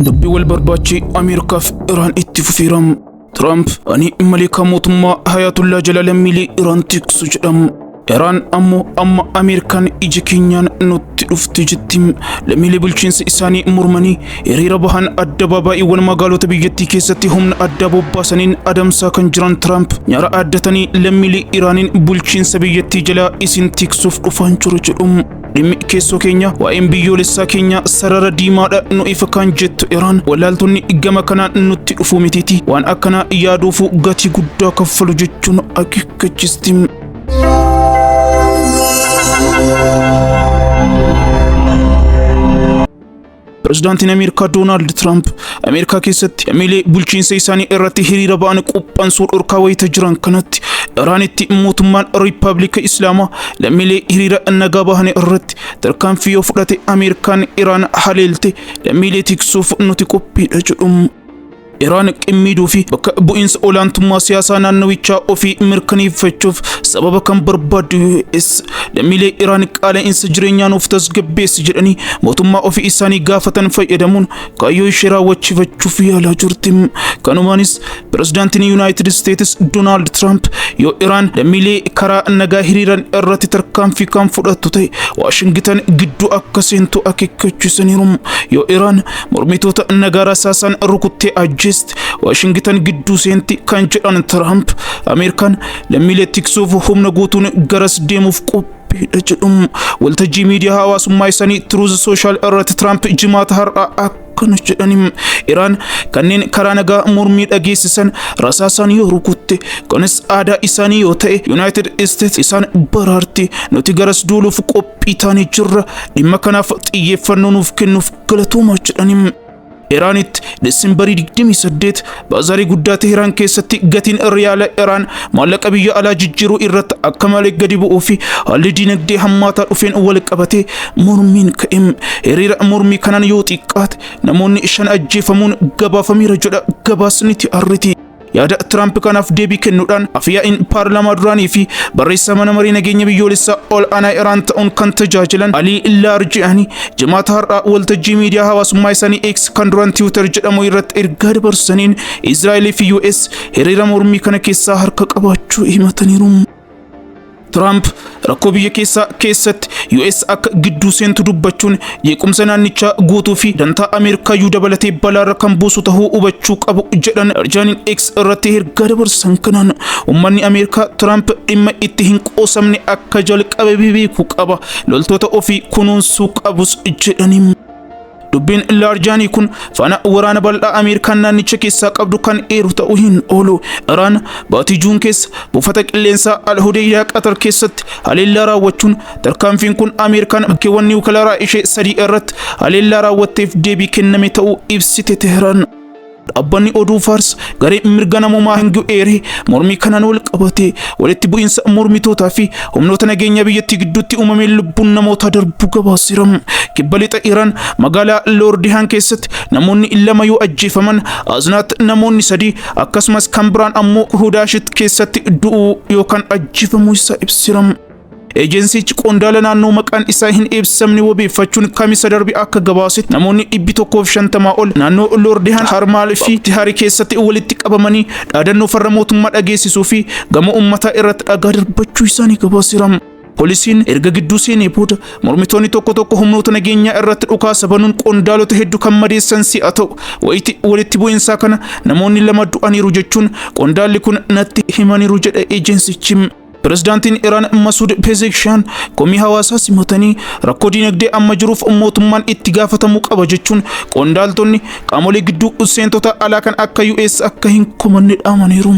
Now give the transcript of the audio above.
dubbii wal barbaachi Ameerikaaf Iraan itti fufiiram. Trump ani malika mootummaa Hayatullah Jalalammii Iraan tiksu jedham. Iraan amma Ameerikaan ija keenyaan nutti dhufti jettim. Lammiilee bulchiinsa isaanii mormanii hiriira bahan addabaabaayii magaalota biyyattii keessatti humna addaa bobbaasaniin adamsaa kan jiran Trump nyaara addatanii lammiilee Iraaniin bulchiinsa biyyattii jalaa isin tiksuuf dhufan jiru jedhum. Dhimmi keessoo keenya waa'een biyyoolessaa keenya sarara diimaadha nu ifa kan jettu Iraan walaaltonni gama kanaan nutti dhufuu mitiiti waan akkana yaaduufu gatii guddaa kaffalu jechuun akeekkachiistim. President Ameerika Donald Trump Ameerika keessatti lammiilee bulchiinsa isaanii irratti hiriira ba'an qophaa'uu dhorkaa wayita jiran kanatti Iraanitti mootummaan Riippaabilika Islaamaa lammiilee hiriira nagaa bahan irratti tarkaanfii yoo fudhate Ameerikaan Iraan haleelte lammiilee tiksuuf nuti qophiidha jedhum. Iraan qimmiiduu fi bakka bu'iinsa olaantummaa siyaasaa naannawichaa ofii mirkaneeffachuuf sababa kan barbaadu US lammiilee Iraan qaala'insa jireenyaan of tasgabbeessi jedhanii mootummaa ofii isaanii gaafatan fayyadamuun kaayyoo ishee raawwachiifachuuf yaalaa jirti. Kanumaanis pirezidaantiin United States Donald Trump yoo Iraan lammiilee karaa nagaa hiriiran irratti tarkaanfii kan fudhattu ta'e Washington gidduu akka seentu akeekkachiisaniiru. Yoo Iraan mormitoota nagaa rasaasaan rukuttee Washington gidduu seenti kan jedhan Trump Ameerikaan lammiilee tiksuuf humna guutuun garas deemuuf qophiidha jedhum. Waltajjii miidiyaa hawaasummaa isaanii Truth Social irratti Trump jimaata har'aa akkana jedhanim. Iraan kanneen karaa nagaa mormii dhageessisan rasaasaan yoo rukutte kunis aadaa isaanii yoo ta'e United States isaan baraarti. Nuti garas duuluuf qophii taanee jirra. Dhimma kanaaf xiyyeeffannoo nuuf kennuuf galatoomaa jedhanim. Iraanitti Desembarii 28 baazarii guddaa Teheraan keessatti gatiin riyaala Iraan maallaqa biyya alaa jijjiiruu irratti akka malee gadi bu'uu fi haalli dinagdee hammaataa dhufeen wal qabatee mormiin ka'e. Hiriira mormii kanaan yoo xiqqaate namoonni 5 ajjeefamuun gabaafameera jedha gabaasni TRT. Yaada Trump kanaaf deebii kennuudhaan afyaa'in paarlaamaa duraanii fi barreessaa mana marii nageenya biyyoolessaa ol aanaa Iraan ta'uun kan tajaajilan Ali Laarji'anii jimaata har'aa waltajjii miidiyaa hawaasummaa isaanii X kan duraan Twitter jedhamu irratti ergaa dabarsaniin Israa'eel fi US hiriira mormii kana keessaa harka qabaachuu himataniiru. Trump rakkoo biyya keessatti US akka gidduu seentu dubbachuun jeequmsa naannichaa guutuu fi dantaa Ameerikaa dabalatee balaarra kan buusu ta'uu hubachuu qabu jedhan Laarji'aniin X irratti ergaa dabarsan kanaan uummanni Ameerikaa Trump dhimma itti hin qoosamne akka jalqabe beekuu qaba loltoota ofii kunuunsuu qabus jedhaniim. Dubbiin Laarji'anii kun faana waraana bal'aa Ameerikaan naannicha keessaa qabdu kan eeru ta'uu hin oolu. Iraan baatii Juun keessa buufata qilleensaa Al-Hudaydaa Qatar keessatti haleellaa raawwachuun tarkaanfiin kun Ameerikaan bakkeewwan niwukileeraa ishee 3 irratti haleellaa raawwatteef deebii kenname ta'uu ibsite Teheraan. Dhaabbanni oduu Fars garee mirga namummaa Hingu'eeree mormii kanaan wal qabate walitti bu'iinsa mormitootaa fi humnoota nageenya biyyattii gidduutti uumamee lubbuun namoota darbuu gabaaseera. Kibba lixa Iraan magaalaa Loordihaan keessatti namoonni 2 yoo ajjeefaman Aznaat namoonni 3 akkasumas kan biraan ammoo Hudaashit keessatti du'uu yookaan ajjeefamuu isaa ibseera. Ejensichi qondaala naannoo maqaan isaa hin ibsamne wabeeffachuun kamisa darbe akka gabaasetti namoonni 150 ol naannoo Loordihaan Harmaal fi Tihaari keessatti walitti qabamanii dhaadannoo farra mootummaa dhageessisuu fi gamoo uummataa irratti dhagaa darbachuu isaanii gabaaseera. Poolisiin erga gidduu seenee booda mormitoonni tokko humnoota nageenyaa irratti dhukaasa banuun qondaalota hedduu kan madeessan si'a ta'u walitti bu'iinsaa kana namoonni 2 du'aniiru jechuun qondaalli kun natti himaniiru jedha ejensichi. Pirezidaantiin Iraan Masuud Pezeshkian komii hawaasaa simatanii rakkoo dinagdee amma jiruuf mootummaan itti gaafatamuu qaba jechuun qondaaltonni qaamolee gidduu seentota alaa kan akka US akka hin komanne dhaamaniiru.